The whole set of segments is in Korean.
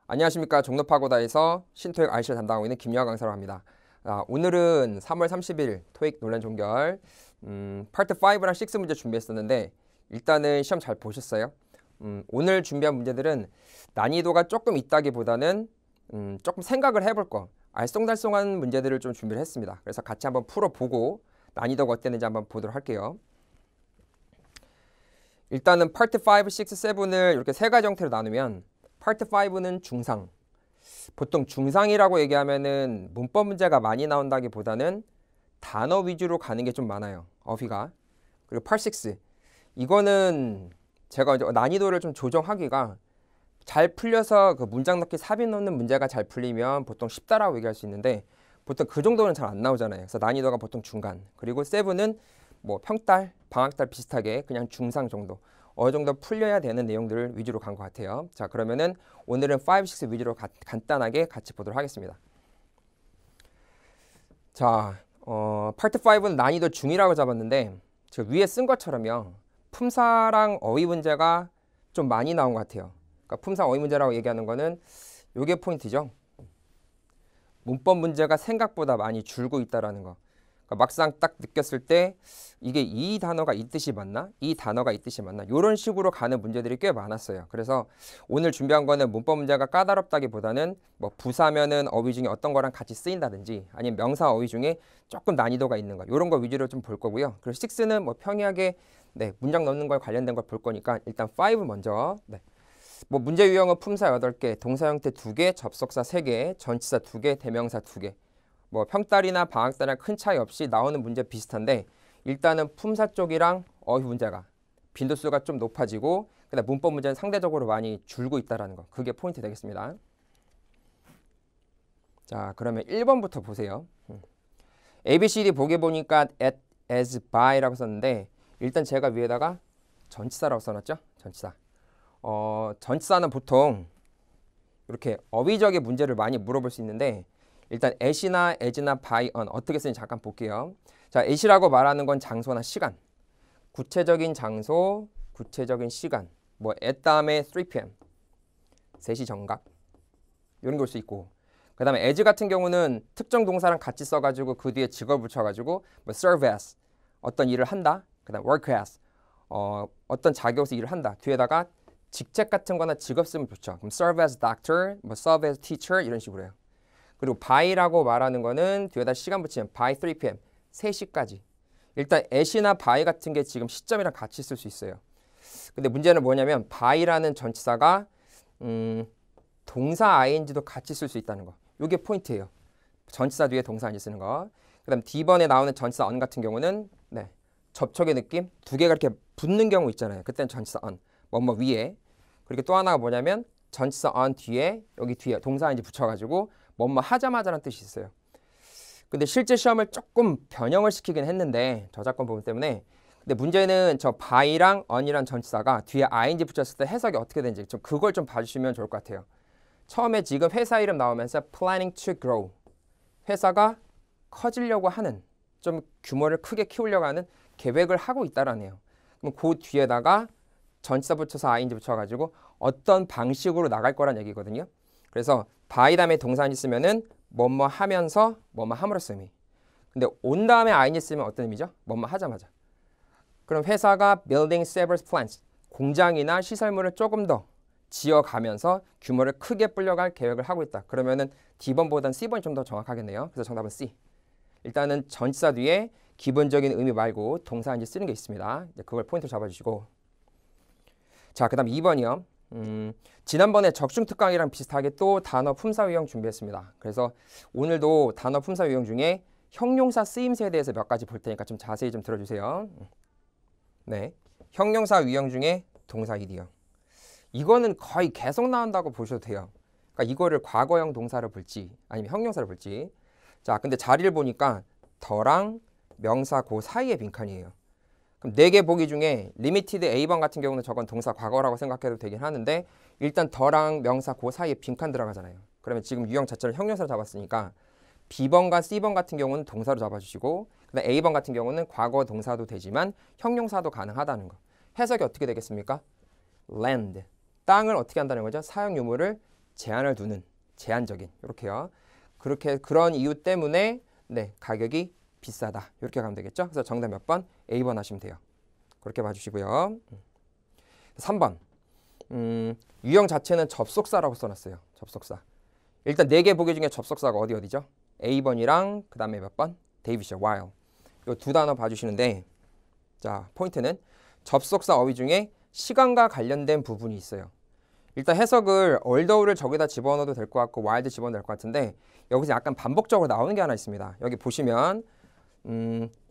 안녕하십니까. 종로파고다에서 신토익 IC를 담당하고 있는 김여하 강사로 합니다. 오늘은 3월 30일 토익 논란 종결 파트 5랑 6 문제 준비했었는데 일단은 시험 잘 보셨어요? 오늘 준비한 문제들은 난이도가 조금 있다기보다는 조금 생각을 해볼 거 알쏭달쏭한 문제들을 좀 준비를 했습니다. 그래서 같이 한번 풀어보고 난이도가 어땠는지 한번 보도록 할게요. 일단은 파트 5, 6, 7을 이렇게 세 가지 형태로 나누면 파트 5는 중상. 보통 중상이라고 얘기하면은 문법 문제가 많이 나온다기보다는 단어 위주로 가는 게 좀 많아요. 어휘가. 그리고 파트 6. 이거는 제가 이제 난이도를 좀 조정하기가 잘 풀려서 그 문장 넣기 삽입 넣는 문제가 잘 풀리면 보통 쉽다라고 얘기할 수 있는데 보통 그 정도는 잘 안 나오잖아요. 그래서 난이도가 보통 중간. 그리고 7은 뭐 평달, 방학달 비슷하게 그냥 중상 정도. 어느 정도 풀려야 되는 내용들을 위주로 간 것 같아요. 자, 그러면은 오늘은 5, 6 위주로 간단하게 같이 보도록 하겠습니다. 자, 파트 5는 난이도 중이라고 잡았는데 저 위에 쓴 것처럼요. 품사랑 어휘 문제가 좀 많이 나온 것 같아요. 그러니까 품사 어휘 문제라고 얘기하는 거는 요게 포인트죠. 문법 문제가 생각보다 많이 줄고 있다라는 거. 그러니까 막상 딱 느꼈을 때 이게 이 단어가 이 뜻이 맞나? 이 단어가 이 뜻이 맞나? 이런 식으로 가는 문제들이 꽤 많았어요. 그래서 오늘 준비한 거는 문법 문제가 까다롭다기보다는 뭐 부사면은 어휘 중에 어떤 거랑 같이 쓰인다든지 아니면 명사 어휘 중에 조금 난이도가 있는 거 이런 거 위주로 좀 볼 거고요. 그리고 6는 뭐 평이하게 문장 넣는 거에 관련된 걸 볼 거니까 일단 5 먼저. 뭐 문제 유형은 품사 8개, 동사 형태 2개, 접속사 3개, 전치사 2개, 대명사 2개. 뭐 평달이나 방학달이나 큰 차이 없이 나오는 문제 비슷한데 일단은 품사 쪽이랑 어휘 문제가 빈도수가 좀 높아지고 그다음 문법 문제는 상대적으로 많이 줄고 있다는 거. 그게 포인트 되겠습니다. 자, 그러면 1번부터 보세요. ABCD 보게 보니까 at, as, by라고 썼는데 일단 제가 위에다가 전치사라고 써놨죠. 전치사. 전치사는 보통 이렇게 어휘적인 문제를 많이 물어볼 수 있는데 일단 at이나 as나 by, on 어떻게 쓰는지 잠깐 볼게요. 자, at이라고 말하는 건 장소나 시간. 구체적인 장소, 구체적인 시간. 뭐 at 다음에 3pm. 3시 정각. 이런 걸 올 수 있고. 그 다음에 as 같은 경우는 특정 동사랑 같이 써가지고 그 뒤에 직업을 붙여가지고 뭐 serve as. 어떤 일을 한다. 그 다음 work as. 어떤 자격에서 일을 한다. 뒤에다가 직책 같은 거나 직업 쓰면 좋죠. 그럼 serve as doctor, 뭐 serve as teacher 이런 식으로 해요. 그리고 by라고 말하는 거는 뒤에다 시간 붙이면 by 3pm, 3시까지. 일단 at이나 by 같은 게 지금 시점이랑 같이 쓸 수 있어요. 근데 문제는 뭐냐면 by라는 전치사가 동사 ing도 같이 쓸 수 있다는 거. 이게 포인트예요. 전치사 뒤에 동사 ing 쓰는 거. 그 다음 D번에 나오는 전치사 on 같은 경우는 접촉의 느낌? 두 개가 이렇게 붙는 경우 있잖아요. 그때는 전치사 on, 뭐뭐 위에. 그리고 또 하나가 뭐냐면 전치사 on 뒤에 여기 뒤에 동사 ing 붙여가지고 뭐뭐 하자마자라는 뜻이 있어요. 근데 실제 시험을 조금 변형을 시키긴 했는데 저작권 부분 때문에 근데 문제는 저 by랑 on이란 전치사가 뒤에 ing 붙였을 때 해석이 어떻게 되는지 좀 그걸 좀 봐주시면 좋을 것 같아요. 처음에 지금 회사 이름 나오면서 planning to grow 회사가 커지려고 하는 좀 규모를 크게 키우려고 하는 계획을 하고 있다라네요. 그럼 그 뒤에다가 전치사 붙여서 ing 붙여가지고 어떤 방식으로 나갈 거란 얘기거든요. 그래서 by 다음에 동사 쓰면은 뭐뭐 하면서 뭐뭐 함으로써 의미. 근데 on 다음에 ing 쓰면 어떤 의미죠? 뭐뭐 하자마자. 그럼 회사가 building several plants 공장이나 시설물을 조금 더 지어가면서 규모를 크게 불려갈 계획을 하고 있다. 그러면은 D번보다는 C번이 좀 더 정확하겠네요. 그래서 정답은 C. 일단은 전치사 뒤에 기본적인 의미 말고 동사 ing 쓰는 게 있습니다. 그걸 포인트 잡아주시고. 자, 그 다음 2번이요. 지난번에 적중특강이랑 비슷하게 또 단어 품사 유형 준비했습니다. 그래서 오늘도 단어 품사 유형 중에 형용사 쓰임새에 대해서 몇 가지 볼 테니까 좀 자세히 좀 들어주세요. 형용사 유형 중에 동사 id요. 이거는 거의 계속 나온다고 보셔도 돼요. 그러니까 이거를 과거형 동사를 볼지 아니면 형용사를 볼지. 자, 근데 자리를 보니까 더랑 명사 그 사이의 빈칸이에요. 그럼 4개 보기 중에 리미티드 A번 같은 경우는 저건 동사 과거라고 생각해도 되긴 하는데 일단 더랑 명사 그 사이에 빈칸 들어가잖아요. 그러면 지금 유형 자체를 형용사로 잡았으니까 B번과 C번 같은 경우는 동사로 잡아주시고 그다음 A번 같은 경우는 과거 동사도 되지만 형용사도 가능하다는 거. 해석이 어떻게 되겠습니까? land. 땅을 어떻게 한다는 거죠? 사용 유무를 제한을 두는 제한적인 이렇게요. 그렇게 그런 이유 때문에 네, 가격이 비싸다. 이렇게 가면 되겠죠? 그래서 정답 몇 번? A번 하시면 돼요. 그렇게 봐주시고요. 3번. 유형 자체는 접속사라고 써놨어요. 접속사. 일단 4개 보기 중에 접속사가 어디죠? A번이랑 그 다음에 몇 번? 데이빗이죠. while. 이 두 단어 봐주시는데 자, 포인트는 접속사 어휘 중에 시간과 관련된 부분이 있어요. 일단 해석을 although를 저기다 집어넣어도 될 것 같고 while도 집어넣어도 될 것 같은데 여기서 약간 반복적으로 나오는 게 하나 있습니다. 여기 보시면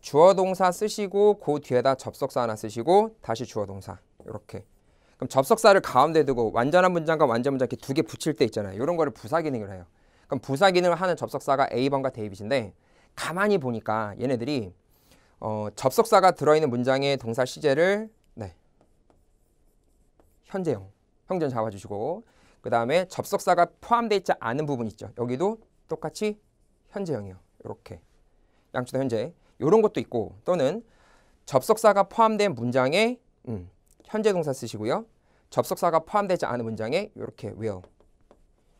주어 동사 쓰시고 그 뒤에다 접속사 하나 쓰시고 다시 주어 동사 이렇게. 그럼 접속사를 가운데 두고 완전한 문장과 완전 문장 이렇게 두 개 붙일 때 있잖아요. 이런 거를 부사 기능을 해요. 그럼 부사 기능을 하는 접속사가 A번과 데이빗인데 가만히 보니까 얘네들이 접속사가 들어있는 문장의 동사 시제를 네, 현재형, 형전 잡아주시고 그 다음에 접속사가 포함되어 있지 않은 부분 있죠. 여기도 똑같이 현재형이요. 이렇게 양쪽 다 현재. 이런 것도 있고 또는 접속사가 포함된 문장에 현재 동사 쓰시고요. 접속사가 포함되지 않은 문장에 이렇게 will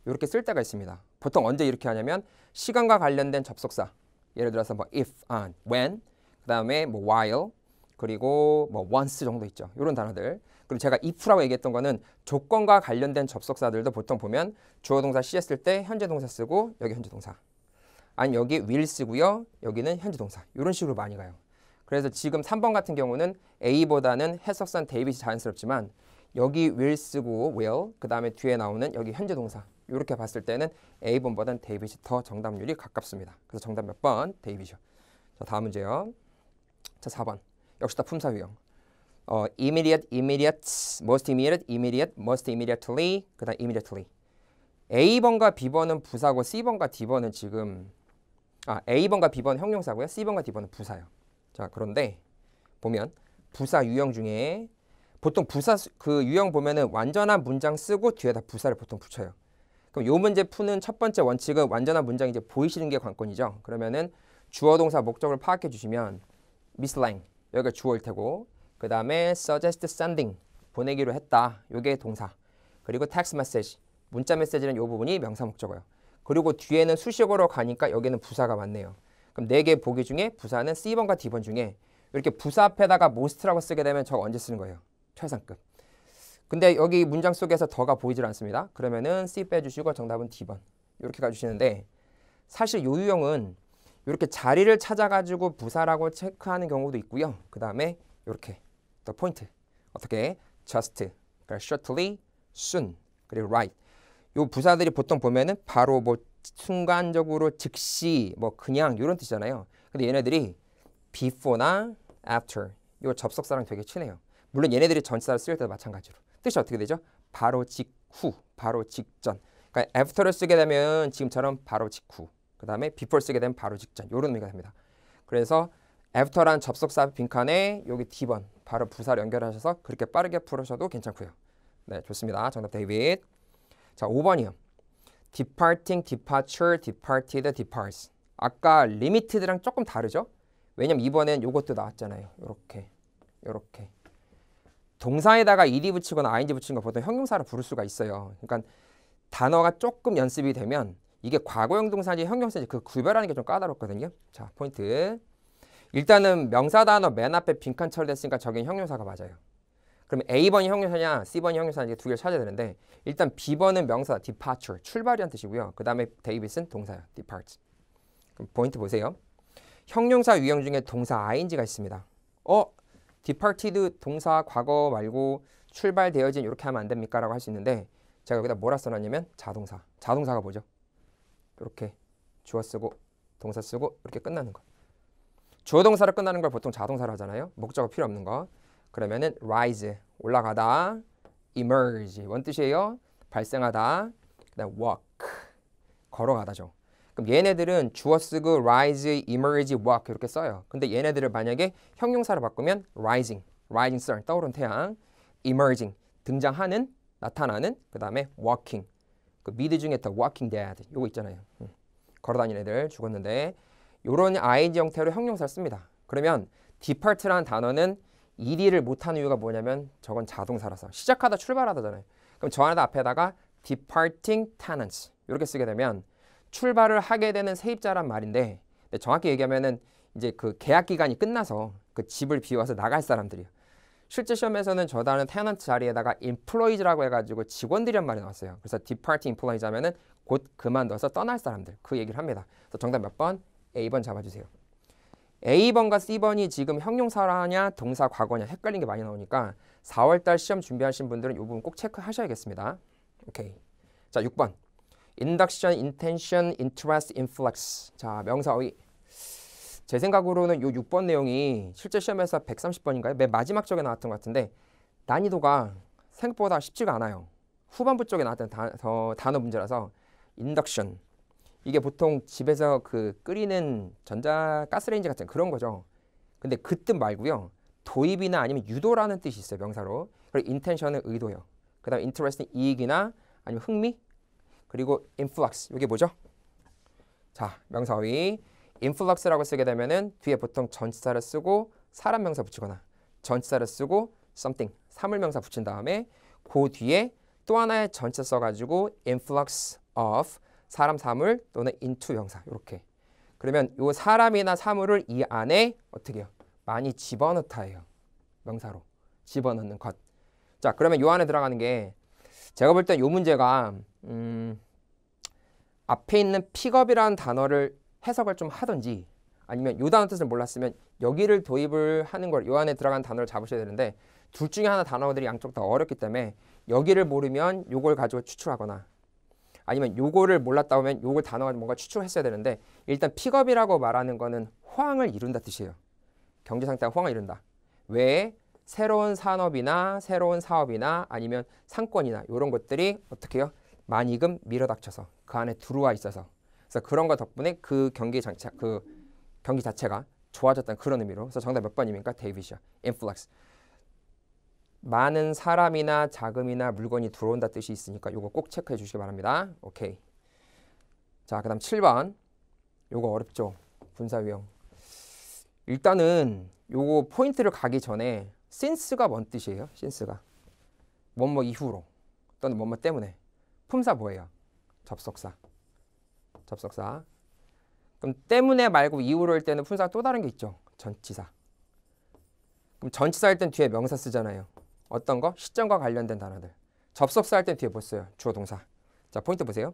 이렇게 쓸 때가 있습니다. 보통 언제 이렇게 하냐면 시간과 관련된 접속사 예를 들어서 뭐 if, on, when 그 다음에 뭐 while 그리고 뭐 once 정도 있죠. 이런 단어들. 그리고 제가 if라고 얘기했던 거는 조건과 관련된 접속사들도 보통 보면 주어 동사 시 했을 때 현재 동사 쓰고 여기 현재 동사 아니 여기 will 쓰고요. 여기는 현재 동사 이런 식으로 많이 가요. 그래서 지금 3번 같은 경우는 A보다는 해석상 데이빗이 자연스럽지만 여기 will 쓰고 will 그 다음에 뒤에 나오는 여기 현재 동사 이렇게 봤을 때는 A번보다는 데이빗이 더 정답률이 가깝습니다. 그래서 정답 몇 번? 데이빗이요. 자, 다음 문제요. 자, 4번. 역시 다 품사 유형. immediate, immediate, most immediate, immediate, most immediately, 그 다음 immediately. A번과 B번은 부사고 C번과 D번은 지금 A번과 B번은 형용사고요. C번과 D번은 부사예요. 자, 그런데 보면 부사 유형 중에 보통 부사 그 유형 보면은 완전한 문장 쓰고 뒤에다 부사를 보통 붙여요. 그럼 요 문제 푸는 첫 번째 원칙은 완전한 문장이 이제 보이시는 게 관건이죠. 그러면은 주어 동사 목적을 파악해 주시면 Miss Lang 여기가 주어일 테고 그 다음에 suggest sending 보내기로 했다. 요게 동사. 그리고 text message 문자 메시지는 요 부분이 명사 목적어요. 그리고 뒤에는 수식어로 가니까 여기는 부사가 맞네요. 그럼 4개 보기 중에 부사는 C번과 D번 중에 이렇게 부사 앞에다가 most라고 쓰게 되면 저거 언제 쓰는 거예요? 최상급. 근데 여기 문장 속에서 더가 보이질 않습니다. 그러면은 C 빼주시고 정답은 D번. 이렇게 가주시는데 사실 요 유형은 이렇게 자리를 찾아가지고 부사라고 체크하는 경우도 있고요. 그 다음에 이렇게 더 포인트. 어떻게? just, 그러니까 shortly, soon, 그리고 right. 요 부사들이 보통 보면은 바로 뭐 순간적으로 즉시 뭐 그냥 이런 뜻이잖아요. 근데 얘네들이 before나 after 요 접속사랑 되게 친해요. 물론 얘네들이 전치사를 쓸 때도 마찬가지로. 뜻이 어떻게 되죠? 바로 직후, 바로 직전. 그러니까 after를 쓰게 되면 지금처럼 바로 직후. 그 다음에 before 쓰게 되면 바로 직전. 이런 의미가 됩니다. 그래서 after란 접속사 빈칸에 여기 D번 바로 부사를 연결하셔서 그렇게 빠르게 풀으셔도 괜찮고요. 네, 좋습니다. 정답 데이빗. 자, 5번이요. departing, departure, departed, departs. 아까 limited랑 조금 다르죠? 왜냐면 이번엔 요것도 나왔잖아요. 요렇게. 동사에다가 ed 붙이거나 ing 붙이는 거 보통 형용사로 부를 수가 있어요. 그러니까 단어가 조금 연습이 되면 이게 과거형 동사인지 형용사인지 그 구별하는 게 좀 까다롭거든요. 자, 포인트. 일단은 명사 단어 맨 앞에 빈칸 처리됐으니까 저긴 형용사가 맞아요. 그러면 A번이 형용사냐 C번이 형용사냐 두 개를 찾아야 되는데 일단 B번은 명사 departure, 출발이란 뜻이고요. 그 다음에 데이빗은 동사예요. depart. 그럼 포인트 보세요. 형용사 유형 중에 동사 ing가 있습니다. departed 동사 과거 말고 출발되어진 이렇게 하면 안 됩니까? 라고 할 수 있는데 제가 여기다 뭐라 써놨냐면 자동사. 자동사가 뭐죠? 이렇게 주어 쓰고 동사 쓰고 이렇게 끝나는 거. 주어 동사로 끝나는 걸 보통 자동사로 하잖아요. 목적어 필요 없는 거. 그러면은 rise 올라가다, emerge 뭔 뜻이에요? 발생하다. 그다음 walk 걸어가다죠. 그럼 얘네들은 주어 쓰고 rise, emerge, walk 이렇게 써요. 근데 얘네들을 만약에 형용사로 바꾸면 rising sun 떠오른 태양, emerging 등장하는 나타나는 그다음에 walking 그 미드 중에 더 walking dead 요거 있잖아요. 걸어다니는 애들 죽었는데 요런 ing 형태로 형용사를 씁니다. 그러면 depart라는 단어는 ed를 못하는 이유가 뭐냐면 저건 자동사라서 시작하다 출발하다잖아요. 그럼 저 안에다 앞에다가 departing tenants 이렇게 쓰게 되면 출발을 하게 되는 세입자란 말인데 정확히 얘기하면은 이제 그 계약 기간이 끝나서 그 집을 비워서 나갈 사람들이에요. 실제 시험에서는 저 단어 tenant 자리에다가 employees라고 해가지고 직원들이란 말이 나왔어요. 그래서 departing employees 하면은 곧 그만둬서 떠날 사람들 그 얘기를 합니다. 그래서 정답 몇 번? A번 잡아주세요. A번과 C번이 지금 형용사냐 동사 과거냐 헷갈린 게 많이 나오니까 4월달 시험 준비하신 분들은 이 부분 꼭 체크하셔야겠습니다. 오케이. 자, 6번. Induction, intention, interest, influx. 자, 명사어휘. 제 생각으로는 이 6번 내용이 실제 시험에서 130번인가요? 맨 마지막 쪽에 나왔던 것 같은데 난이도가 생각보다 쉽지가 않아요. 후반부 쪽에 나왔던 단어 문제라서 induction. 이게 보통 집에서 그 끓이는 전자 가스레인지 같은 그런 거죠. 근데 그 뜻 말고요. 도입이나 아니면 유도라는 뜻이 있어요. 명사로. 그리고 intention은 의도예요. 그 다음에 interest는 이익이나 아니면 흥미. 그리고 influx. 이게 뭐죠? 자, 명사어휘. influx라고 쓰게 되면은 뒤에 보통 전치사를 쓰고 사람 명사 붙이거나 전치사를 쓰고 something, 사물명사 붙인 다음에 그 뒤에 또 하나의 전치사 써가지고 influx of 사람, 사물 또는 into 명사 이렇게. 그러면 요 사람이나 사물을 이 안에 어떻게 해요? 많이 집어넣다 해요. 명사로 집어넣는 것. 자, 그러면 요 안에 들어가는 게 제가 볼 땐 요 문제가 앞에 있는 픽업이라는 단어를 해석을 좀 하든지 아니면 요 단어 뜻을 몰랐으면 여기를 도입을 하는 걸 요 안에 들어간 단어를 잡으셔야 되는데 둘 중에 하나 단어들이 양쪽 다 어렵기 때문에 여기를 모르면 요걸 가지고 추출하거나 아니면 요거를 몰랐다 보면 요걸 단어가 뭔가 추출했어야 되는데 일단 픽업이라고 말하는 거는 호황을 이룬다 뜻이에요. 경제 상태가 호황을 이룬다. 왜? 새로운 산업이나 새로운 사업이나 아니면 상권이나 이런 것들이 어떻게 해요? 많이금 밀어닥쳐서 그 안에 들어와 있어서 그래서 그런 거 덕분에 그 경기 자체가 좋아졌다는 그런 의미로. 그래서 정답 몇 번입니까? 데이빗이야. influx. 많은 사람이나 자금이나 물건이 들어온다 뜻이 있으니까 요거 꼭 체크해 주시기 바랍니다. 오케이. 자, 그 다음 7번. 요거 어렵죠? 분사유형. 일단은 요거 포인트를 가기 전에 since가 뭔 뜻이에요? since가. 뭐뭐 이후로 또는 뭐뭐 때문에. 품사 뭐예요? 접속사. 접속사. 그럼 때문에 말고 이후로 할 때는 품사가 또 다른 게 있죠. 전치사. 그럼 전치사 할 땐 뒤에 명사 쓰잖아요. 어떤 거? 시점과 관련된 단어들. 접속사 할 땐 뒤에 뭐 써요? 주어 동사. 자, 포인트 보세요.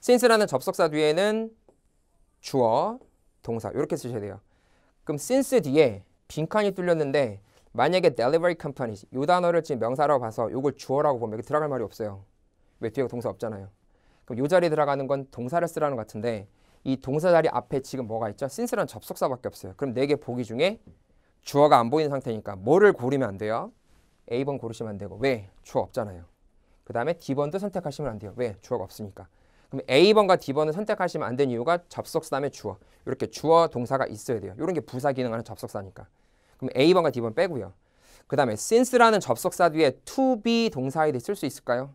since라는 접속사 뒤에는 주어, 동사 이렇게 쓰셔야 돼요. 그럼 since 뒤에 빈칸이 뚫렸는데 만약에 delivery companies 이 단어를 지금 명사라고 봐서 이걸 주어라고 보면 여기 들어갈 말이 없어요. 왜? 뒤에 동사 없잖아요. 그럼 이 자리에 들어가는 건 동사를 쓰라는 것 같은데 이 동사 자리 앞에 지금 뭐가 있죠? since라는 접속사밖에 없어요. 그럼 4개 보기 중에 주어가 안 보이는 상태니까 뭐를 고르면 안 돼요? A번 고르시면 안 되고. 왜? 주어 없잖아요. 그 다음에 D번도 선택하시면 안 돼요. 왜? 주어가 없으니까. 그럼 A번과 D번을 선택하시면 안 되는 이유가 접속사 다음에 주어. 이렇게 주어 동사가 있어야 돼요. 이런 게 부사 기능하는 접속사니까. 그럼 A번과 D번 빼고요. 그 다음에 since라는 접속사 뒤에 to be 동사에 쓸 수 있을까요?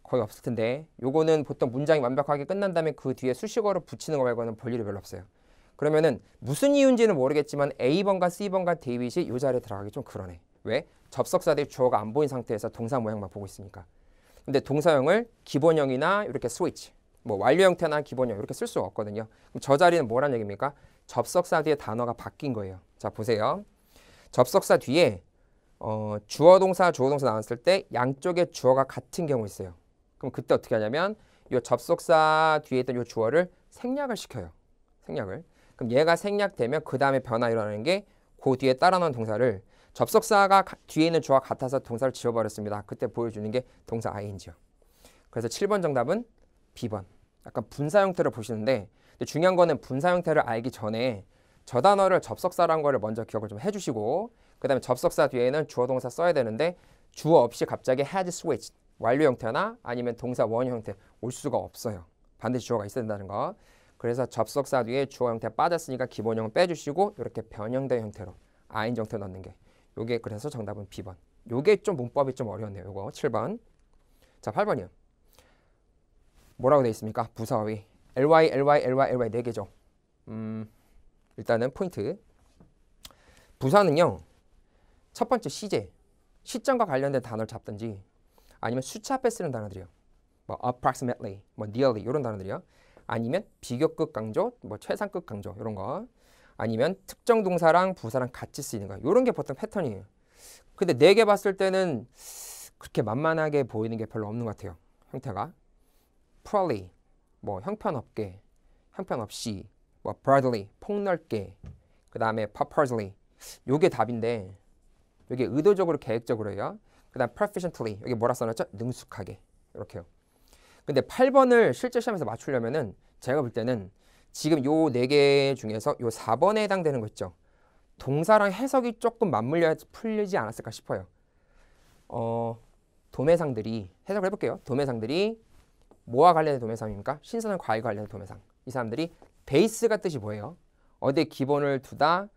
거의 없을 텐데 요거는 보통 문장이 완벽하게 끝난 다음에 그 뒤에 수식어로 붙이는 거 말고는 볼 일이 별로 없어요. 그러면은 무슨 이유인지는 모르겠지만 A번과 C번과 데이빗이 요 자리에 들어가기 좀 그러네. 왜? 접속사 뒤에 주어가 안 보인 상태에서 동사 모양만 보고 있으니까. 근데 동사형을 기본형이나 이렇게 switch, 뭐 완료 형태나 기본형 이렇게 쓸 수가 없거든요. 그럼 저 자리는 뭐란 얘기입니까? 접속사 뒤에 단어가 바뀐 거예요. 자, 보세요. 접속사 뒤에 주어 동사, 주어 동사 나왔을 때 양쪽에 주어가 같은 경우 있어요. 그럼 그때 어떻게 하냐면 이 접속사 뒤에 있던 이 주어를 생략을 시켜요. 생략을. 그럼 얘가 생략되면 그 다음에 변화 일어나는 게 그 뒤에 따라 나온 동사를 접속사가 뒤에 있는 주어가 같아서 동사를 지워버렸습니다. 그때 보여주는 게 동사 ing요. 그래서 7번 정답은 B번. 약간 분사 형태를 보시는데 근데 중요한 거는 분사 형태를 알기 전에 저 단어를 접속사라는 거를 먼저 기억을 좀 해주시고 그 다음에 접속사 뒤에는 주어 동사 써야 되는데 주어 없이 갑자기 had switched 완료 형태나 아니면 동사 원형 형태 올 수가 없어요. 반드시 주어가 있어야 된다는 거. 그래서 접속사 뒤에 주어 형태 빠졌으니까 기본형은 빼주시고 이렇게 변형된 형태로 ing 형태 넣는 게 요게 그래서 정답은 B번. 요게 좀 문법이 좀 어려웠네요. 요거 7번. 자, 8번이요. 뭐라고 되어 있습니까? 부사어휘. ly, ly, ly, ly 4개죠. 일단은 포인트. 부사는요. 첫 번째 시제, 시점과 관련된 단어를 잡든지 아니면 수치 앞에 쓰는 단어들이요. 뭐 approximately, 뭐 nearly 이런 단어들이요. 아니면 비교급 강조, 뭐 최상급 강조 이런 거. 아니면 특정 동사랑 부사랑 같이 쓰이는 거. 이런 게 보통 패턴이에요. 근데 4개 봤을 때는 그렇게 만만하게 보이는 게 별로 없는 것 같아요. 형태가. poorly, 뭐 형편없게, 형편없이, 뭐 broadly, 폭넓게, 그 다음에 purposely, 요게 답인데 요게 의도적으로 계획적으로요. 그 다음 proficiently, 여기 뭐라 써놨죠? 능숙하게, 이렇게요. 근데 8번을 실제 시험에서 맞추려면은 제가 볼 때는 지금 요 4개 중에서 요 4번에 해당되는 거 있죠. 동사랑 해석이 조금 맞물려 풀리지 않았을까 싶어요. 도매상들이 해석을 해볼게요. 도매상들이 뭐와 관련된 도매상입니까? 신선한 과일과 관련된 도매상. 이 사람들이 베이스가 뜻이 뭐예요? 어디에 기본을 두다,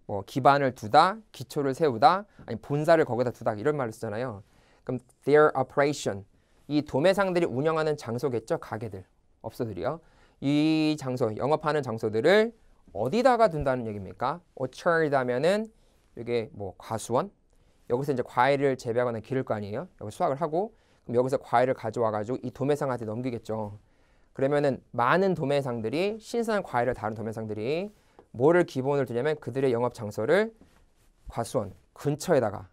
뭐 기반을 두다, 기초를 세우다, 아니 본사를 거기다 두다 이런 말을 쓰잖아요. 그럼 their operation, 이 도매상들이 운영하는 장소겠죠? 가게들, 업소들이요. 이 장소, 영업하는 장소들을 어디다가 둔다는 얘기입니까? orchard 하면은 이게 뭐 과수원? 여기서 이제 과일을 재배하거나 기를 거 아니에요? 여기 수확을 하고 그럼 여기서 과일을 가져와 가지고 이 도매상한테 넘기겠죠. 그러면은 많은 도매상들이 신선한 과일을 다룬 도매상들이 뭐를 기본을 두냐면 그들의 영업 장소를 과수원 근처에다가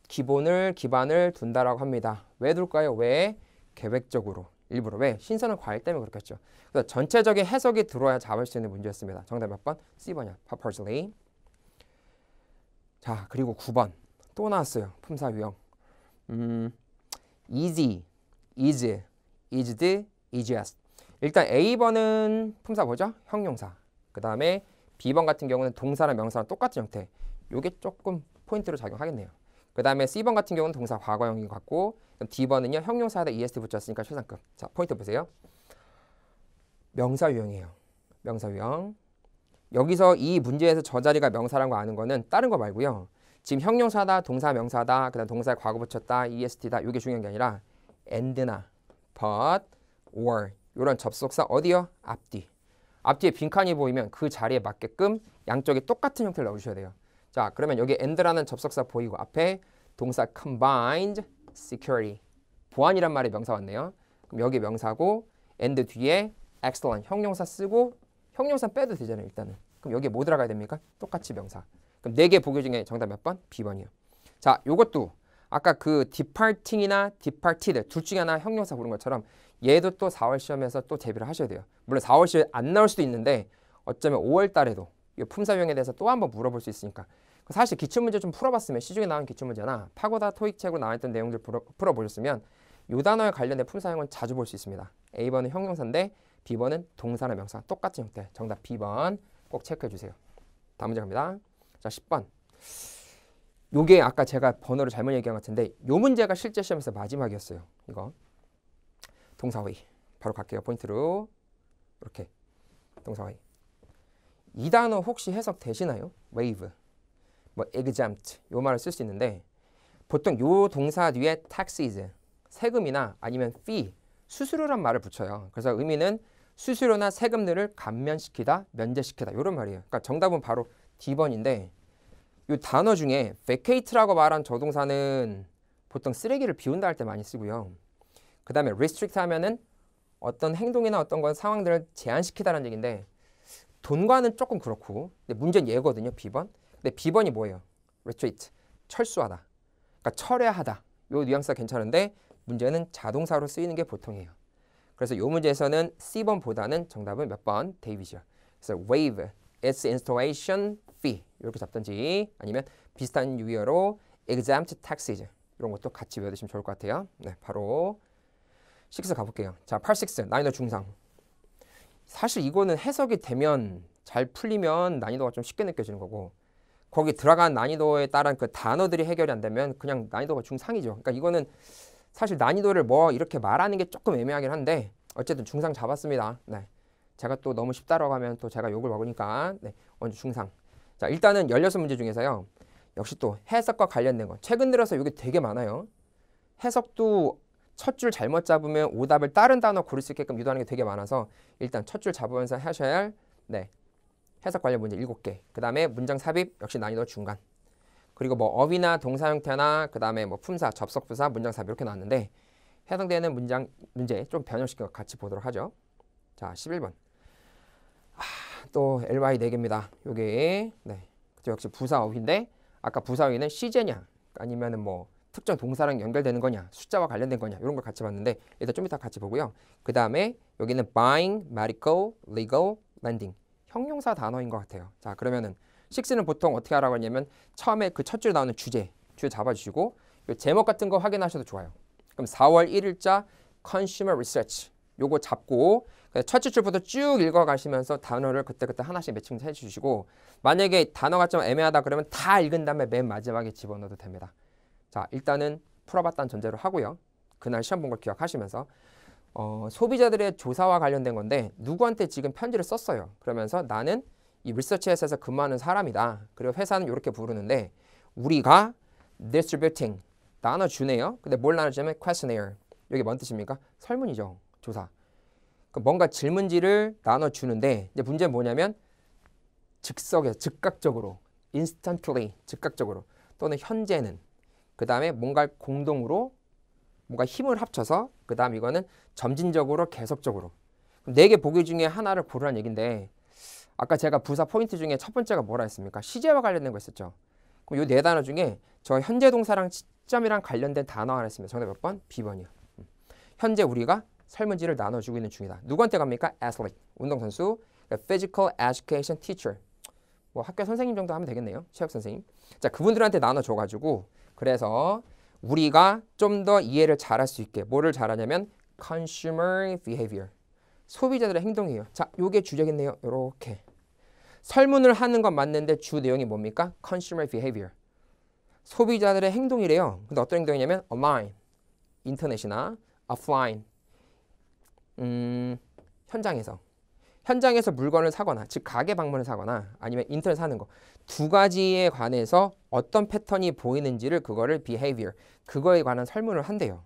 기반을 둔다라고 합니다. 왜 둘까요? 왜? 계획적으로. 일부러. 왜? 신선한 과일 때문에 그렇겠죠. 그래서 전체적인 해석이 들어야 잡을 수 있는 문제였습니다. 정답 몇 번? C번이야. purposely. 자, 그리고 9번. 또 나왔어요. 품사 유형. easy, easy, eased, easiest. 일단 A번은 품사 뭐죠? 형용사. 그 다음에 B번 같은 경우는 동사나 명사랑 똑같은 형태. 요게 조금 포인트로 작용하겠네요. 그 다음에 C번 같은 경우는 동사 과거형인 것 같고 D번은요 형용사에다 EST 붙였으니까 최상급. 자, 포인트 보세요. 명사 유형이에요. 명사 유형. 여기서 이 문제에서 저 자리가 명사라는 거 아는 거는 다른 거 말고요. 지금 형용사다, 동사, 명사다, 그 다음 동사에 과거 붙였다, EST다 이게 중요한 게 아니라 and나 but, or 이런 접속사 어디요? 앞뒤. 앞뒤에 빈칸이 보이면 그 자리에 맞게끔 양쪽에 똑같은 형태를 넣어주셔야 돼요. 자, 그러면 여기 and라는 접속사 보이고 앞에 동사 combined security. 보안이란 말이 명사 왔네요. 그럼 여기 명사고 and 뒤에 excellent 형용사 쓰고 형용사 빼도 되잖아요. 일단은. 그럼 여기에 뭐 들어가야 됩니까? 똑같이 명사. 그럼 4개 보기 중에 정답 몇 번? B번이요. 자, 요것도 아까 그 departing이나 departed 둘 중에 하나 형용사 부른 것처럼 얘도 또 4월 시험에서 또 대비를 하셔야 돼요. 물론 4월 시험에 안 나올 수도 있는데 어쩌면 5월 달에도 이 품사유형에 대해서 또 한번 물어볼 수 있으니까 사실 기출문제 좀 풀어봤으면 시중에 나온 기출문제나 파고다 토익 책으로 나와있던 내용들 풀어보셨으면 이 단어에 관련된 품사유형은 자주 볼 수 있습니다. A번은 형용사인데 B번은 동사나 명사 똑같은 형태. 정답 B번 꼭 체크해 주세요. 다음 문제 갑니다. 자, 10번. 요게 아까 제가 번호를 잘못 얘기한 것 같은데 요 문제가 실제 시험에서 마지막이었어요. 이거 동사회의 바로 갈게요. 포인트로 이렇게 동사회의. 이 단어 혹시 해석 되시나요? waive, 뭐 exempt 요 말을 쓸 수 있는데 보통 요 동사 뒤에 taxes 세금이나 아니면 fee 수수료란 말을 붙여요. 그래서 의미는 수수료나 세금들을 감면시키다, 면제시키다 이런 말이에요. 그러니까 정답은 바로 D번인데 이 단어 중에 vacate라고 말한 저 동사는 보통 쓰레기를 비운다 할 때 많이 쓰고요. 그 다음에 restrict 하면은 어떤 행동이나 어떤 건 상황들을 제한시키다라는 얘기인데 돈과는 조금 그렇고 근데 문제는 얘거든요. B번. 근데 B번이 뭐예요? retreat, 철수하다. 그러니까 철회하다. 요 뉘앙스가 괜찮은데 문제는 자동사로 쓰이는 게 보통이에요. 그래서 이 문제에서는 C번보다는 정답은 몇 번? 데이비죠. 그래서 waive its installation fee 이렇게 잡든지 아니면 비슷한 유의어로 exempt taxes 이런 것도 같이 외워두시면 좋을 것 같아요. 네, 바로 6 가볼게요. 자, 8, 6 난이도 중상. 사실 이거는 해석이 되면 잘 풀리면 난이도가 좀 쉽게 느껴지는 거고 거기 들어간 난이도에 따른 그 단어들이 해결이 안 되면 그냥 난이도가 중상이죠. 그러니까 이거는 사실 난이도를 뭐 이렇게 말하는 게 조금 애매하긴 한데 어쨌든 중상 잡았습니다. 네, 제가 또 너무 쉽다라고 하면 또 제가 욕을 먹으니까 네, 먼저 중상. 자, 일단은 16문제 중에서요. 역시 또 해석과 관련된 거. 최근 들어서 이게 되게 많아요. 해석도 첫 줄 잘못 잡으면 오답을 다른 단어 고를 수 있게끔 유도하는 게 되게 많아서 일단 첫 줄 잡으면서 하셔야 할 네, 해석 관련 문제 7개. 그 다음에 문장 삽입 역시 난이도 중간. 그리고 뭐 어휘나 동사 형태나 그 다음에 뭐 품사, 접속부사, 문장 삽입 이렇게 나왔는데 해당되는 문제 좀 변형시켜 같이 보도록 하죠. 자, 11번. 또 ly 4개입니다. 요게 네. 역시 부사어휘인데 아까 부사어휘는 시제냐 아니면은 뭐 특정 동사랑 연결되는 거냐 숫자와 관련된 거냐 이런 걸 같이 봤는데 일단 좀 이따 같이 보고요. 그 다음에 여기는 buying, medical, legal, lending 형용사 단어인 것 같아요. 자, 그러면은 6는 보통 어떻게 하라고 하냐면 처음에 그 첫 줄에 나오는 주제 잡아주시고 요 제목 같은 거 확인하셔도 좋아요. 그럼 4월 1일자 consumer research 요거 잡고 첫째 줄부터 쭉 읽어가시면서 단어를 그때그때 하나씩 매칭해 주시고 만약에 단어가 좀 애매하다 그러면 다 읽은 다음에 맨 마지막에 집어넣어도 됩니다. 자, 일단은 풀어봤다는 전제로 하고요. 그날 시험 본 걸 기억하시면서 소비자들의 조사와 관련된 건데 누구한테 지금 편지를 썼어요. 그러면서 나는 이 리서치 회사에서 근무하는 사람이다. 그리고 회사는 이렇게 부르는데 우리가 distributing 나눠주네요. 근데 뭘 나눠주냐면 questionnaire. 이게 뭔 뜻입니까? 설문이죠. 조사. 뭔가 질문지를 나눠주는데 이제 문제는 뭐냐면 즉각적으로 instantly 즉각적으로 또는 현재는 그 다음에 뭔가 공동으로 뭔가 힘을 합쳐서 그 다음 이거는 점진적으로 계속적으로 4개 보기 중에 하나를 고르라는 얘기인데 아까 제가 부사 포인트 중에 첫 번째가 뭐라 했습니까? 시제와 관련된 거 있었죠. 그럼 이 4단어 중에 저 현재 동사랑 시점이랑 관련된 단어 하나 있습니다. 정답 몇 번? B번이요. 현재 우리가 설문지를 나눠주고 있는 중이다. 누구한테 갑니까? athlete, 운동선수, physical education teacher. 뭐 학교 선생님 정도 하면 되겠네요. 체육 선생님. 자, 그분들한테 나눠줘가지고 그래서 우리가 좀 더 이해를 잘할 수 있게 뭐를 잘하냐면 consumer behavior. 소비자들의 행동이에요. 자, 요게 주제겠네요. 요렇게. 설문을 하는 건 맞는데 주 내용이 뭡니까? consumer behavior. 소비자들의 행동이래요. 근데 어떤 행동이냐면 online, 인터넷이나 offline, 현장에서 물건을 사거나 즉 가게 방문을 사거나 아니면 인터넷 사는 거 두 가지에 관해서 어떤 패턴이 보이는지를 그거를 behavior 그거에 관한 설문을 한대요.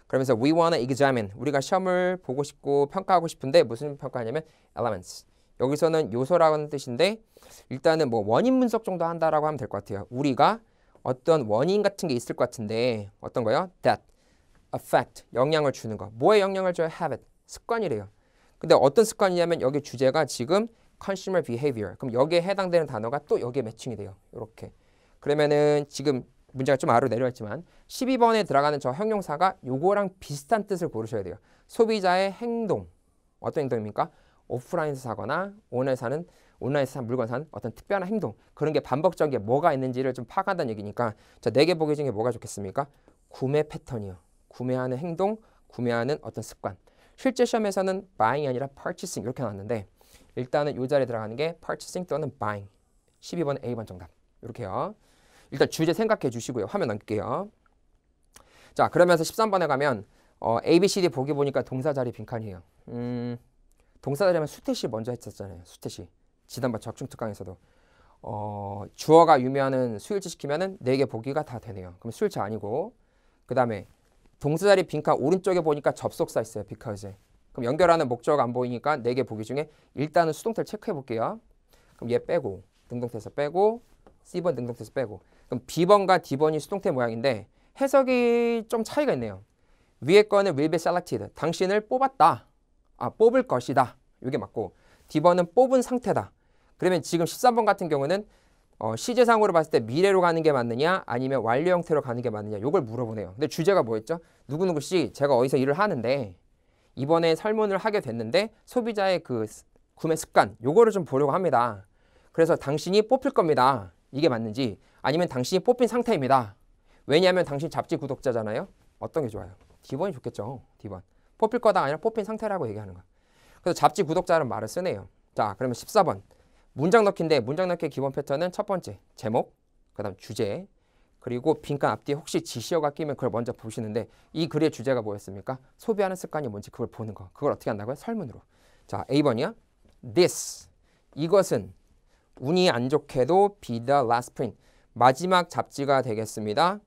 그러면서 we wanna examine 우리가 시험을 보고 싶고 평가하고 싶은데 무슨 평가하냐면 elements 여기서는 요소라는 뜻인데 일단은 뭐 원인 분석 정도 한다라고 하면 될 것 같아요. 우리가 어떤 원인 같은 게 있을 것 같은데 어떤 거요? that affect 영향을 주는 거 뭐에 영향을 줘요? habit 습관이래요. 근데 어떤 습관이냐면 여기 주제가 지금 consumer behavior. 그럼 여기에 해당되는 단어가 또 여기에 매칭이 돼요. 이렇게. 그러면은 지금 문제가 좀 아래로 내려왔지만 12번에 들어가는 저 형용사가 요거랑 비슷한 뜻을 고르셔야 돼요. 소비자의 행동. 어떤 행동입니까? 오프라인에서 사거나 온라인에서 산 물건 산 어떤 특별한 행동. 그런 게 반복적인 게 뭐가 있는지를 좀 파악한다는 얘기니까 자, 4개 보기 중에 뭐가 좋겠습니까? 구매 패턴이요. 구매하는 행동, 구매하는 어떤 습관. 실제 시험에서는 buying이 아니라 purchasing 이렇게 나왔는데 일단은 이 자리에 들어가는 게 purchasing 또는 buying. 12번 A번 정답. 이렇게요. 일단 주제 생각해 주시고요. 화면 넘길게요. 자, 그러면서 13번에 가면 A, B, C, D 보기 보니까 동사 자리 빈칸이에요. 동사 자리면 수태시 먼저 했었잖아요. 수태시. 지난번 적중특강에서도 주어가 유의하는 수일치 시키면은 4개 보기가 다 되네요. 그럼 수일치 아니고 그 다음에 동사 자리 빈칸 오른쪽에 보니까 접속사 있어요. because. 그럼 연결하는 목적어가 안 보이니까 4개 보기 중에 일단은 수동태를 체크해 볼게요. 그럼 얘 빼고 능동태에서 빼고 C번 능동태에서 빼고 그럼 B번과 D번이 수동태 모양인데 해석이 좀 차이가 있네요. 위에 거는 will be selected. 당신을 뽑았다. 뽑을 것이다. 이게 맞고 D번은 뽑은 상태다. 그러면 지금 13번 같은 경우는 시제상으로 봤을 때 미래로 가는 게 맞느냐 아니면 완료 형태로 가는 게 맞느냐 이걸 물어보네요. 근데 주제가 뭐였죠? 누구누구 씨 제가 어디서 일을 하는데 이번에 설문을 하게 됐는데 소비자의 그 구매 습관 요거를 좀 보려고 합니다. 그래서 당신이 뽑힐 겁니다. 이게 맞는지 아니면 당신이 뽑힌 상태입니다. 왜냐하면 당신 잡지 구독자잖아요. 어떤 게 좋아요? D번이 좋겠죠. D번. 뽑힐 거다 아니라 뽑힌 상태라고 얘기하는 거야. 그래서 잡지 구독자라는 말을 쓰네요. 자, 그러면 14번. 문장 넣기인데 문장 넣기의 기본 패턴은 첫 번째 제목, 그 다음 주제, 그리고 빈칸 앞뒤에 혹시 지시어가 끼면 그걸 먼저 보시는데 이 글의 주제가 뭐였습니까? 소비하는 습관이 뭔지 그걸 보는 거. 그걸 어떻게 한다고요? 설문으로. 자, A번이야. This. 이것은 운이 안 좋게도 be the last print. 마지막 잡지가 되겠습니다.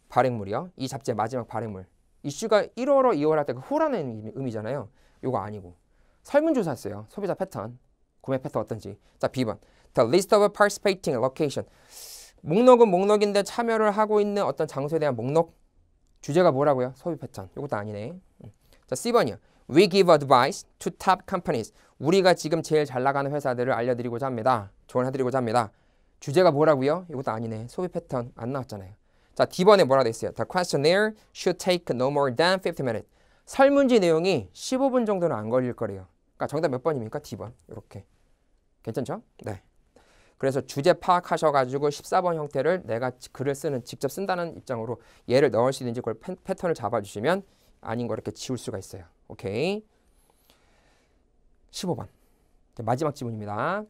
발행물이요. 이 잡지의 마지막 발행물. 이슈가 1월호 2월 할 때 그 호라는 의미잖아요. 요거 아니고. 설문조사였어요. 소비자 패턴. 구매 패턴 어떤지. 자, B번. The list of participating location. 목록은 목록인데 참여를 하고 있는 어떤 장소에 대한 목록. 주제가 뭐라고요? 소비 패턴. 이것도 아니네. 자, C번이요. We give advice to top companies. 우리가 지금 제일 잘 나가는 회사들을 알려드리고자 합니다. 조언해드리고자 합니다. 주제가 뭐라고요? 이것도 아니네. 소비 패턴 안 나왔잖아요. 자, D번에 뭐라 돼 있어요? The questionnaire should take no more than 50 minutes. 설문지 내용이 15분 정도는 안 걸릴 거래요. 그러니까 정답 몇 번입니까? D번. 이렇게. 괜찮죠? 네. 그래서 주제 파악하셔가지고 14번 형태를 내가 글을 쓰는 직접 쓴다는 입장으로 얘를 넣을 수 있는지 그걸 패턴을 잡아주시면 아닌 거 이렇게 지울 수가 있어요. 오케이. 15번. 마지막 지문입니다.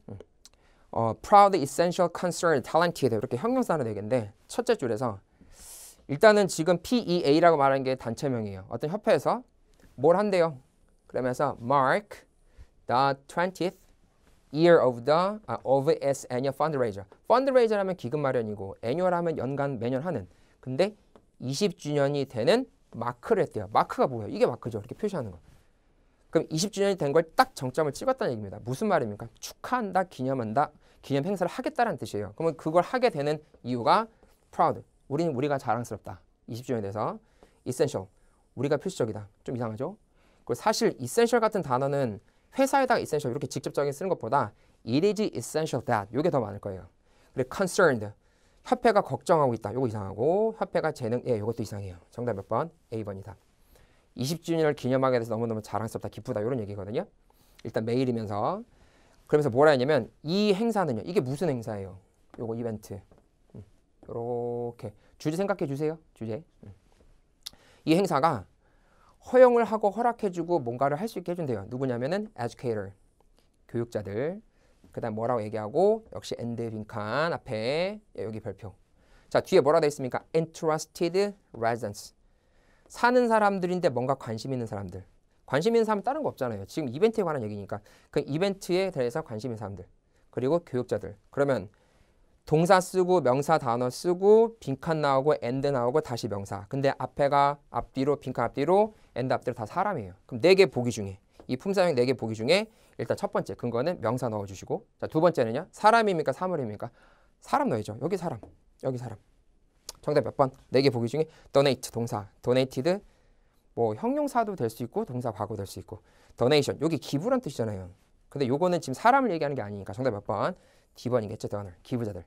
proud, essential, concerned, talented 이렇게 형용사 하나 되겠는데 첫째 줄에서 일단은 지금 PEA라고 말하는 게 단체명이에요. 어떤 협회에서 뭘 한대요. 그러면서 mark the 20th year of its annual fundraiser. fundraiser 하면 기금 마련이고 annual 하면 연간 매년 하는. 근데 20주년이 되는 마크를 했대요. 마크가 뭐예요? 이게 마크죠. 이렇게 표시하는 거. 그럼 20주년이 된 걸 딱 정점을 찍었다는 얘기입니다. 무슨 말입니까? 축하한다, 기념한다, 기념 행사를 하겠다는 뜻이에요. 그러면 그걸 하게 되는 이유가 proud. 우리가 자랑스럽다. 20주년에 대해서. essential. 우리가 필수적이다. 좀 이상하죠? 그리고 사실 essential 같은 단어는 회사에다가 essential 이렇게 직접적인 쓰는 것보다 it is essential that 이게 더 많을 거예요. 그리고 concerned. 협회가 걱정하고 있다. 요거 이상하고 협회가 재능 요것도 이상해요. 정답 몇 번? A번이다. 20주년을 기념하게 돼서 너무너무 자랑스럽다, 기쁘다 이런 얘기거든요. 일단 메일이면서 그러면서 뭐라 했냐면 이 행사는요. 이게 무슨 행사예요? 요거 이벤트. 요렇게 주제 생각해 주세요. 주제. 이 행사가 허용을 하고 허락해주고 뭔가를 할 수 있게 해준대요. 누구냐면은 educator, 교육자들. 그 다음 뭐라고 얘기하고 역시 and 빈칸 앞에 여기 별표. 자, 뒤에 뭐라 돼 있습니까? interested residents. 사는 사람들인데 뭔가 관심 있는 사람들. 관심 있는 사람은 다른 거 없잖아요. 지금 이벤트에 관한 얘기니까. 그 이벤트에 대해서 관심 있는 사람들. 그리고 교육자들. 그러면 동사 쓰고 명사 단어 쓰고 빈칸 나오고 and 나오고 다시 명사. 근데 앞에가 앞뒤로 빈칸 앞뒤로 and 앞뒤로 다 사람이에요. 그럼 4개 보기 중에 이 품사형 4개 보기 중에 일단 첫 번째 근거는 명사 넣어주시고 자, 두 번째는요. 사람입니까? 사물입니까? 사람 넣어야죠. 여기 사람. 여기 사람. 정답 몇 번? 4개 보기 중에 donate 동사, donated 뭐 형용사도 될 수 있고 동사 과거 될 수 있고 donation 여기 기부란 뜻이잖아요. 근데 요거는 지금 사람을 얘기하는 게 아니니까 정답 몇 번? D번이겠죠. donor 기부자들.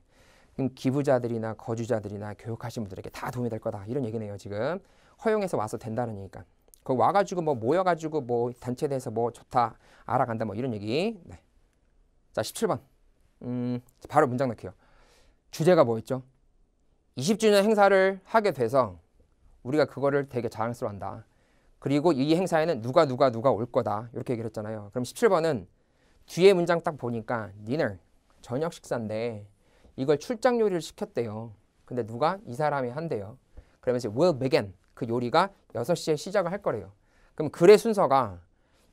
기부자들이나 거주자들이나 교육하신 분들에게 다 도움이 될 거다 이런 얘기네요. 지금 허용해서 와서 된다는 얘기니까. 거기 와가지고 뭐 모여가지고 뭐 단체에 대해서 뭐 좋다 알아간다 뭐 이런 얘기. 네. 자 17번. 바로 문장 넣게요. 주제가 뭐였죠? 20주년 행사를 하게 돼서 우리가 그거를 되게 자랑스러워한다. 그리고 이 행사에는 누가 올 거다. 이렇게 얘기를 했잖아요. 그럼 17번은 뒤에 문장 딱 보니까 dinner, 저녁 식사인데 이걸 출장 요리를 시켰대요. 근데 누가? 이 사람이 한대요. 그러면서 will begin, 그 요리가 6시에 시작을 할 거래요. 그럼 글의 순서가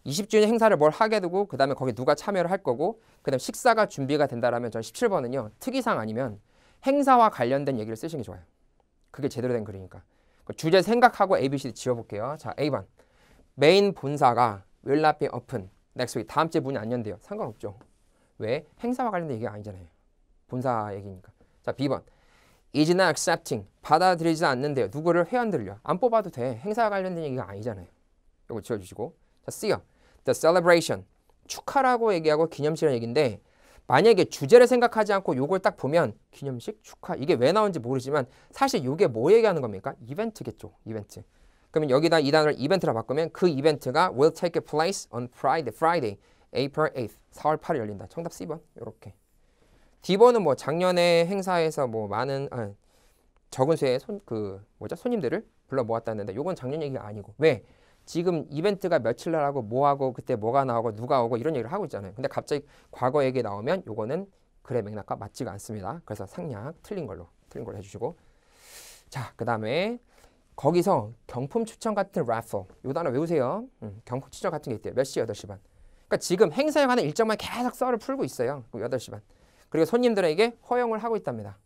20주년 행사를 뭘 하게 되고 그 다음에 거기 누가 참여를 할 거고 그 다음에 식사가 준비가 된다라면 전 17번은요. 특이사항 아니면 행사와 관련된 얘기를 쓰시는 게 좋아요. 그게 제대로 된 글이니까. 주제 생각하고 A, B, C, D 지워볼게요. 자, A번. 메인 본사가 will not be open next week. 다음 주에 문이 안 연대요. 상관없죠. 왜? 행사와 관련된 얘기가 아니잖아요. 본사 얘기니까. 자, B번. is not accepting. 받아들이지 않는데요. 누구를? 회원들을요. 안 뽑아도 돼. 행사와 관련된 얘기가 아니잖아요. 이거 지워주시고. 자, C요. The celebration. 축하라고 얘기하고 기념식이라는 얘기인데 만약에 주제를 생각하지 않고 요걸 딱 보면 기념식, 축하 이게 왜 나온지 모르지만 사실 요게 뭐 얘기하는 겁니까? 이벤트겠죠. 이벤트. 그러면 여기다 이 단어를 이벤트라 바꾸면 그 이벤트가 will take place on Friday, April 8th. 4월 8일 열린다. 정답 C번. 요렇게. D번은 뭐 작년에 행사에서 뭐 많은 적은 수의 손님들을 불러 모았다는데 요건 작년 얘기가 아니고 왜? 지금 이벤트가 며칠 날 하고 뭐 하고 그때 뭐가 나오고 누가 오고 이런 얘기를 하고 있잖아요. 근데 갑자기 과거 얘기 나오면 요거는 글의 맥락과 맞지가 않습니다. 그래서 상략 틀린 걸로 해주시고 자, 그 다음에 거기서 경품 추천 같은 raffle 요 단어 외우세요. 경품 추천 같은 게 있대요. 몇 시? 8시 반. 그러니까 지금 행사에 관한 일정만 계속 썰을 풀고 있어요. 8시 반. 그리고 손님들에게 허용을 하고 있답니다.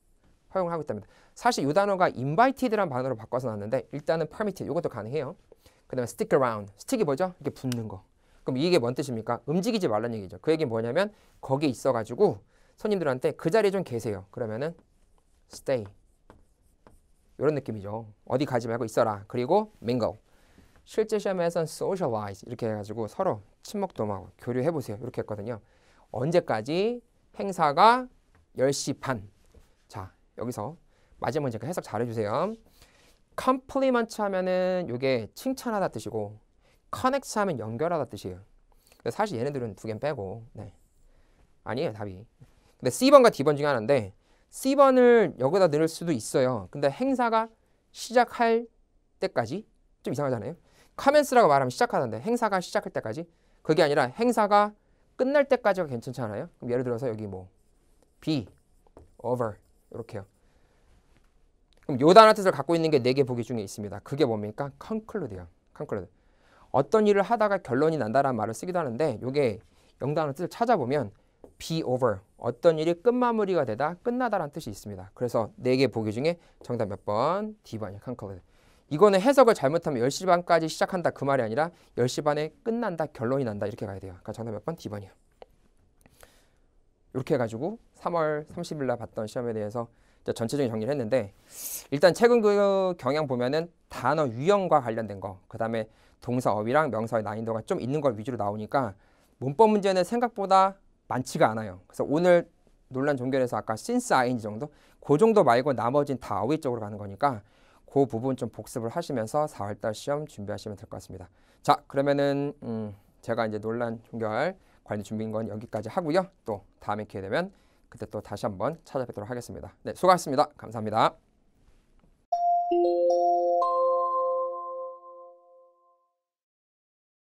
허용을 하고 있답니다. 사실 이 단어가 invited라는 단어로 바꿔서 나왔는데 일단은 permitted 이것도 가능해요. 그 다음에 stick around. 스틱이 뭐죠? 이렇게 붙는 거. 그럼 이게 뭔 뜻입니까? 움직이지 말라는 얘기죠. 그 얘기는 뭐냐면 거기에 있어가지고 손님들한테 그 자리에 좀 계세요. 그러면은 stay. 이런 느낌이죠. 어디 가지 말고 있어라. 그리고 mingle. 실제 시험에서는 socialize 이렇게 해가지고 서로 친목도 하고 교류해보세요. 이렇게 했거든요. 언제까지? 행사가 10시 반. 자, 여기서 마지막 문제 해석 잘해주세요. compliment 하면은 이게 칭찬하다 뜻이고 connect 하면 연결하다 뜻이에요. 근데 사실 얘네들은 두 개는 빼고 네. 아니에요 답이. 근데 C번과 D번 중에 하나인데 C번을 여기다 넣을 수도 있어요. 근데 행사가 시작할 때까지 좀 이상하잖아요. commence라고 말하면 시작하던데 행사가 시작할 때까지 그게 아니라 행사가 끝날 때까지가 괜찮지 않아요? 그럼 예를 들어서 여기 뭐 be, over 이렇게요. 그럼 요 단어 뜻을 갖고 있는 게 4개 보기 중에 있습니다. 그게 뭡니까? conclude요. conclude. 어떤 일을 하다가 결론이 난다라는 말을 쓰기도 하는데 이게 영단어 뜻을 찾아보면 be over, 어떤 일이 끝마무리가 되다, 끝나다라는 뜻이 있습니다. 그래서 4개 보기 중에 정답 몇 번? D번이에요. conclude. 이거는 해석을 잘못하면 10시 반까지 시작한다 그 말이 아니라 10시 반에 끝난다, 결론이 난다 이렇게 가야 돼요. 그러니까 정답 몇 번? D번이에요. 이렇게 해가지고 3월 30일 날 봤던 시험에 대해서 전체적인 정리를 했는데 일단 최근 그 경향 보면은 단어 유형과 관련된 거, 그 다음에 동사 어휘랑 명사의 난이도가 좀 있는 걸 위주로 나오니까 문법 문제는 생각보다 많지가 않아요. 그래서 오늘 논란 종결에서 아까 since ing 정도, 그 정도 말고 나머지는 다 어휘 쪽으로 가는 거니까 그 부분 좀 복습을 하시면서 4월달 시험 준비하시면 될 것 같습니다. 자, 그러면은 제가 이제 논란 종결 관련 준비인 건 여기까지 하고요. 또 다음에 기회 되면 그때 또 다시 한번 찾아뵙도록 하겠습니다. 네, 수고하셨습니다. 감사합니다.